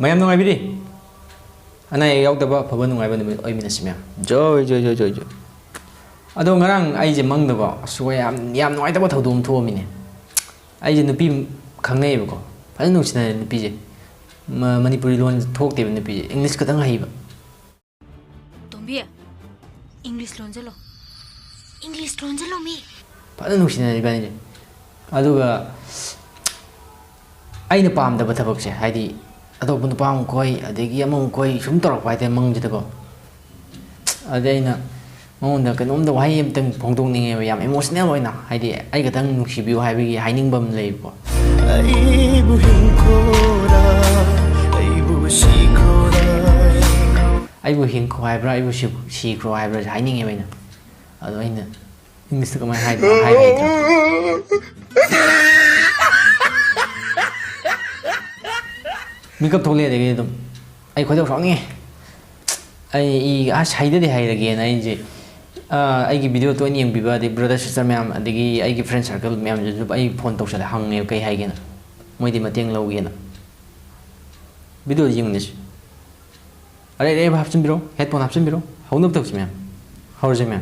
mayam nungai bidi ana yaw daba phaba nungai ba numi oi minasi mya joy ado ngarang ai je mang daba so yam nungai daba thodum tho mine ai je nupi khangnei ba ko phal nungsina nupi je manipuri lon thok te nupi je english ka dang hai ba tombi english lon jalo mi phal nungsina ri ba ni ado ga ai na pam daba thabak se haidi ado bu pam koi adegi among koi sum torok pai te mang je ko adeina mongda kanom da wai am tang phongdong ninge ba yam emotional oina haidi ai ga tang nuksibiu haibigi haining bam lei ko Eibu hingkhora Eibu Ckhrora Eibu hingkhora haibra Eibu Ckhrora haibra haining e baina ado aina english ka mai hai Mikap thole de ge dum ai khoi dau song ni ai a sai de hai de ge na ai je ai gi video to ni bi ba de brother sister ma'am adigi ai gi friend circle ma'am ju ai phone to sala hang ne kai hai ge na moi di mateng lau ge na video jing ni are re hap chim biro headphone hap chim biro haunab tok chim ma'am haur je ma'am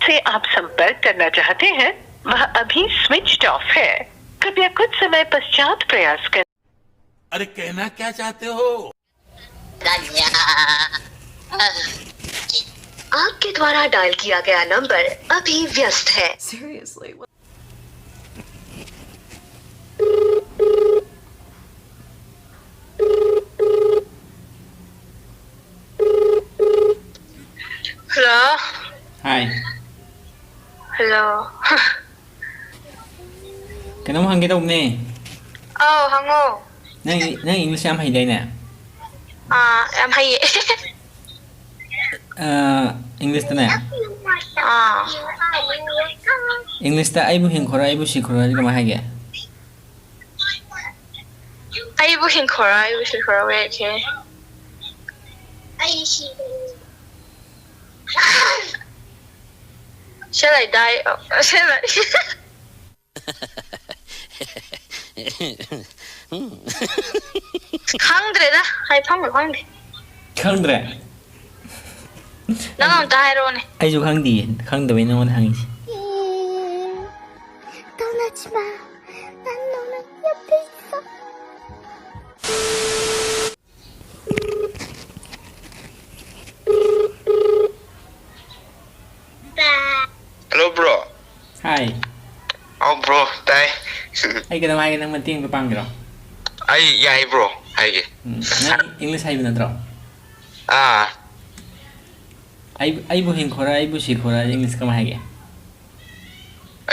से आप संपर्क करना चाहते हैं वह अभी switched off है कृपया कुछ समय पश्चात प्रयास करें अरे कहना क्या चाहते हो आपके द्वारा डायल किया गया नंबर अभी व्यस्त है seriously hello hi hello kanam hang ge dau ne हंगो nang english am hai dai na em hay english ta na english ta Eibu hingkhora Eibu Ckhrora ji ka mai hai ge Eibu hingkhora Eibu Ckhrora वे के Shall I die? Shall I? Khangdreda, hai phang khangdi. khangdre Nang ta hai ro ne. ai ju khang di khang da bai na won hang ji 떠나지 마. 난 너랑 옆에 있어. Hello bro. hi Oh bro, tay. ai ka mai nang man ting pa pang ro Ai yai bro. Ai. na english hai bin tro Ah, Eibu hingkhora Eibu Ckhrora english ka mai hai ge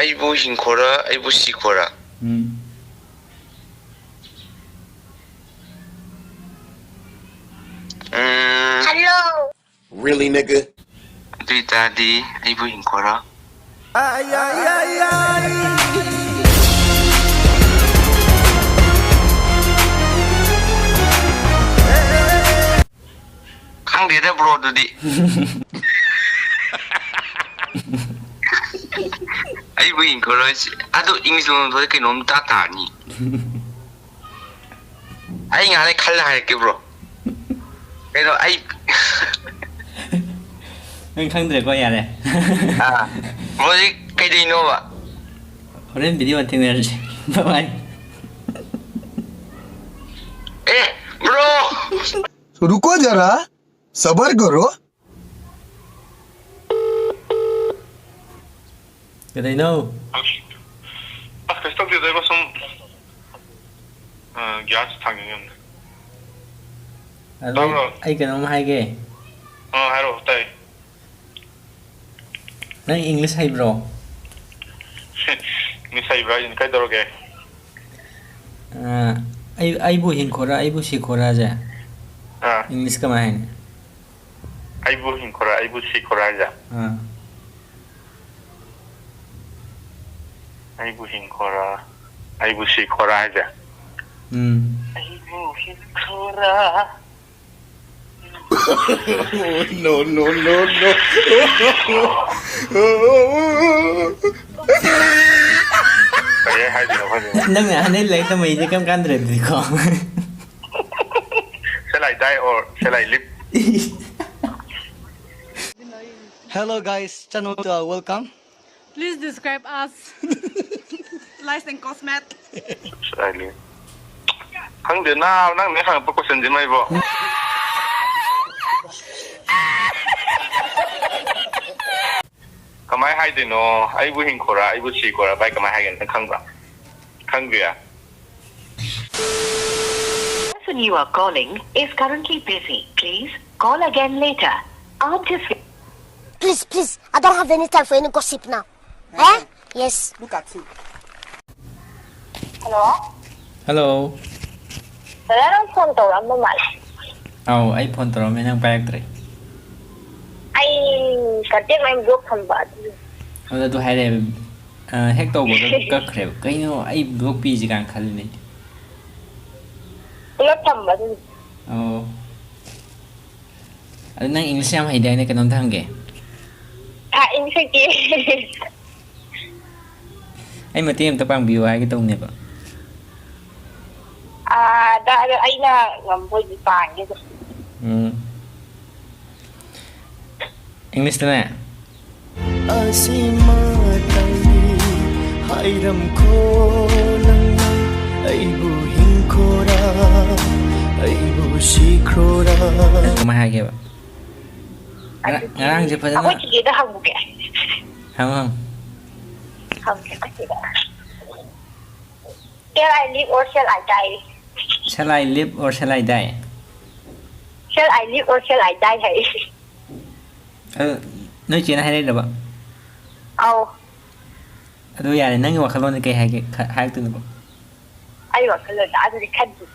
Eibu hingkhora Eibu Ckhrora. Hello. Really, nigga? Dui tadi Eibu hingkhora. Ay ay ay ay Khang de da bro dudi. Eibu hingkhora. Ado English lo do ke nom ta ta ni. Ai ngale khalla hai ke bro. Cái đó ai nang khangdre ko ya le 뭐지 Haidoino ba horen video an theng ji bye bye bro रुको जरा सबर करो Haidoino 베스트 때 내가 좀 야스 당연히 ai ka nom hai ge 하러 tay nang english hai bro ni sai Ibrahim kai doroge Eibu hingkhora Eibu Ckhrora ja english ka mai Eibu hingkhora Eibu Ckhrora ja Eibu hingkhora Eibu Ckhrora ja Eibu hingkhora No, no, no, no. Kaya Haidoino ko din. Nang anay lang na may kam kan red ko. Shall I die or shall I live? Hello guys, channel to welcome. Please describe us. Lice and cosmet. Shall I live? Hang din na nang may hang pagkusin di may bo. Kmai Haidoino, Eibu hingkhora, Eibu Ckhrora, by Kmai Haidoino, Khang Bia. The person you are calling is currently busy. Please call again later. After Please, please. I don't have any time for any gossip now. Eh? Yes. Look at him. Hello? Hello. Wala phone to lang mo mal. Oh, ay phone to may nang payak tre. Ay, kati may book hambat. Oda to hai re hack to bo ka khre. Kaino ay block pi ji kan khal ni. Tulad hambat. Oh. Ada nang English yam hai dai ne kanon thang ge. Ah, insecure. Ay mati em ta pang biu ai cái tông ne ba. Ah, da ay na ngamboy di pang gitu. English ta na. Asimatay hairam ko lang Eibu hingkhora, Eibu Ckhrora. Kmai hai ge ba. Ngarang je pa Ako na. sige dah hambu ke. Hang. Hambu ke sige. Shall I live or shall I die? Shall I live or shall I die? Shall I live or shall I die hay? Nói chuyện hay đấy được không? Tôi giờ này nói ngược luôn cái hai từ nữa. Ay wa kala da azuri kaddu.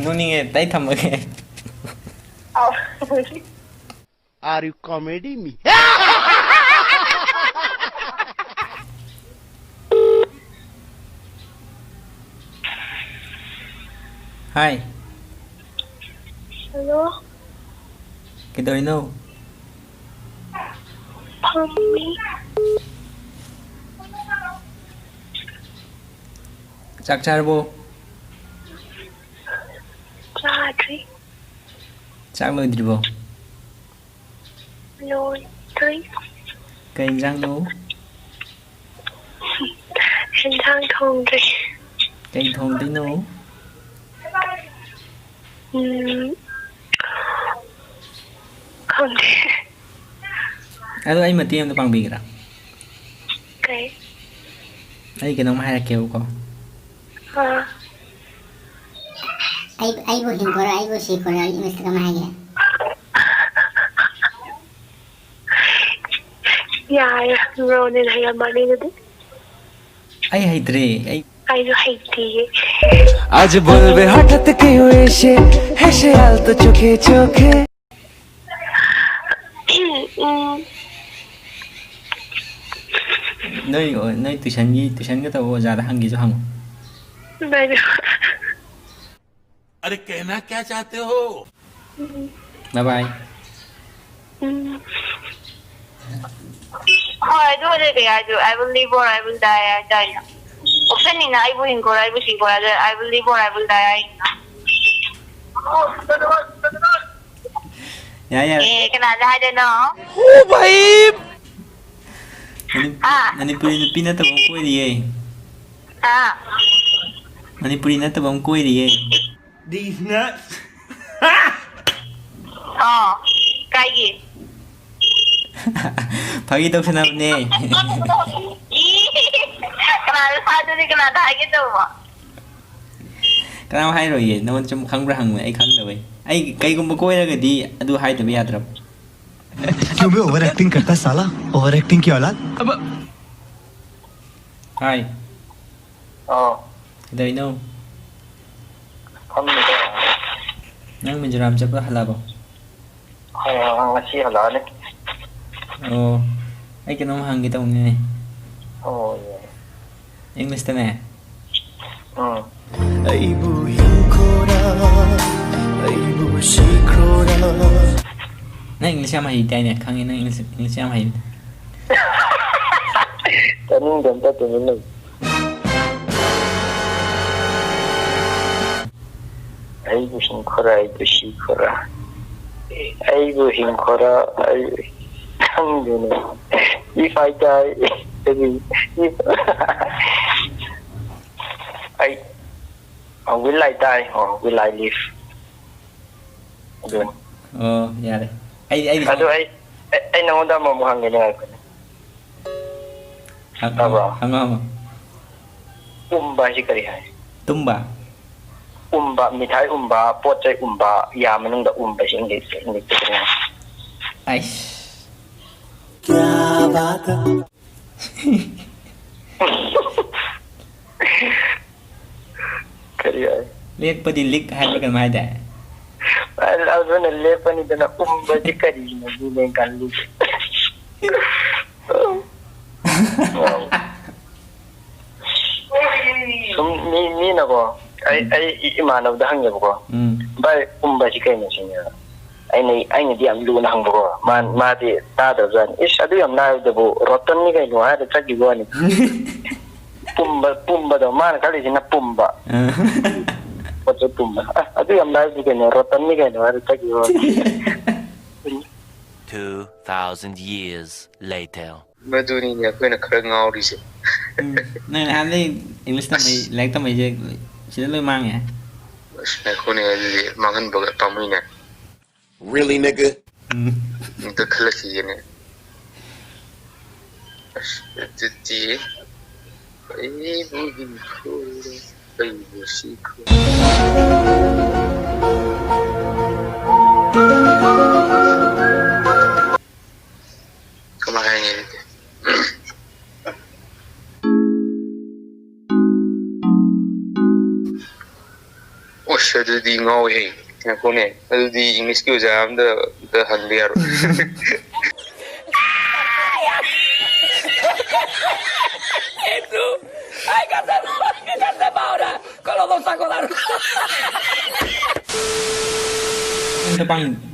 Nó nghe tay thầm ở kìa. Are you comedy me? Hi. Hello? Haidoino. Mommy. Chắc chắn bố. Daddy. Chắc lời đi bố. No, three. Cây răng nấu. Hình thang thùng đi. Cây thùng tí nấu. Không đi. Anh mà tiêm nó bằng bì ra. Okay. Anh cái nông hay là kêu con. Eibu hingkhora, Eibu Ckhrora, English Kmai ge. Yeah, Ronin hay mani nadi. Ay hay tre. I do hate you. আজ বলবে হঠাৎ কেউ এসে হেসে আলতো চোখে চোখে Nơi tuition cái tàu ra hàng gì cho hằng. नहीं. अरे कहना क्या चाहते हो? Bye bye. I do it again. I will live or I will die. I die. Offending na Eibu hingkhora, Eibu Ckhrora. I will live or I will die. Yeah. Kenapa ada no? Oh भाई Manipuri na tabong kuwi diye. Manipuri na tabong kuwi diye. These nuts. Kayak gitu. Pagi daw siya naman eh. Kenapa satu ni kena kayak gitu? Kenapa hay rồi vậy? Nó trong khăn ra hằng ấy khăn rồi. Ấy cây cũng có ra cái đi, adu hay tụi bây giờ. क्यों बे over acting करता साला over acting की औलाद अब Hi. Haidoino. Không được. Nang medyo ram chapa halabo. Masih halal. Oh. Ay kinong hang kita ni. Oh, English ta ne. Eibu hingkhora Eibu Ckhrora Na English am hai dai ne khang na English am hai. Taning dan ta tumin na. Eibu hingkhora, Eibu Ckhrora. Eibu hingkhora, if I die, will I die or will I live? Good. Oh, yeah. I know that mo hangin nga ako. Hangama. Si karihay. Tumba. Mithai pochai ya manung da si English karihay. Ay. Kya baat Karihay. Liek pa di lik hai ba kan mai da. Aldo na lepa ni dana si kari na bileng kanli. Mi na ko. Ay imanaw da hangya ko. Ba si kay na sinya. Ay di am lu na hang ko. Ma di ta da zan. Is adu am na da bo rotan ni kay no ha da chagi go ni. Pumba da man kali sina pumba. What's up, Pumba? I think I'm not going to rotan ni kay no ha da chagi go. 2,000 years later. Maduni niya ko na karang ri si. Nang han le English ta mai like ta mai je sila lo mang ya. Na ko ni mangan ba pamoy na. Really, nigga? Ito klase yan eh. Titi. Eibu hingkhora, Eibu Ckhrora. Kumakain niya dito. Osh, di ngawi eh. Ako ne, di English ko jam da hangliar. Itu ay kata ahora con los dos sacos de arroz. Ito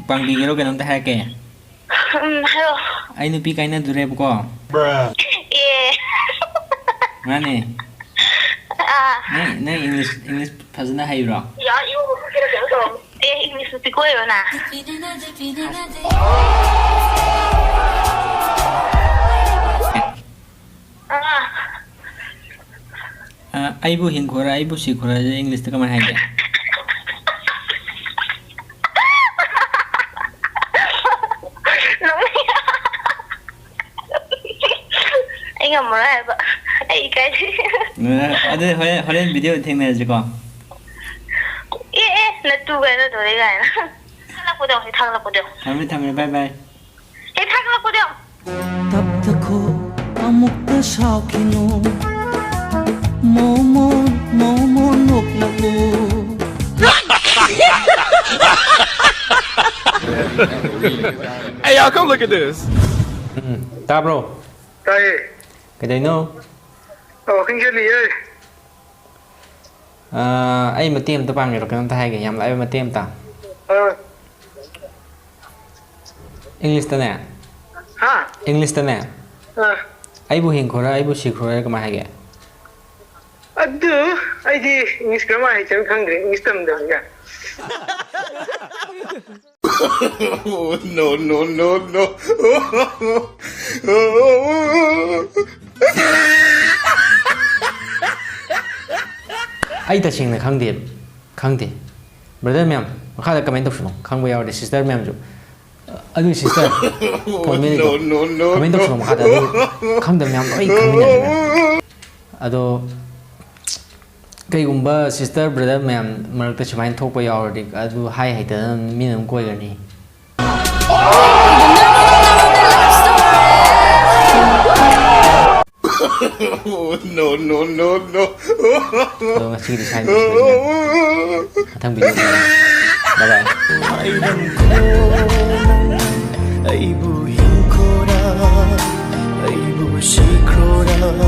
pang bigero ka nang taha kaya. Hello. Ay nupi kay na dureb ko. Yeah. Ngani. Na English phazna hayro. Ya, you kira kira to. English ti ko yo na. Eibu hingkhora, Eibu Ckhrora je English ta kaman hai kaya. Anh ngầm rồi bà. Ai cái Ade holen video thengna je ko. na tu cái nó rồi đấy này. Thang là cô đâu, thang là cô đâu. Thame bye bye. Thang là cô đâu. तब तक हो अमुक्त शौकीनो मोमो नोक लगो Hey, y'all, come look at this. Ta bro. Tay. Haidoino. Khingjali ơi. Ai mà tiêm ta bang rồi cái ta hai cái nhắm lại mà tiêm ta. English ta nè. Ha? English ta nè. Eibu hingkhora, Eibu Ckhrora ka mahage. Adu, ai di English kama hai chan khang English tam da ya. No. Ai ta ching na khang de. Brother ma'am, makha da comment option khang ba yaw sister ma'am jo. Adu sister. No. Comment option makha da khang da ma'am oi khang ne. Ado kaigumba sister brother ma'am marakta chamain thokpa yaw dik adu hai ta minam koi gani. No. Tôi ngasi di sana. Thang video. Bye bye. Eibu hingkhora Eibu Ckhrora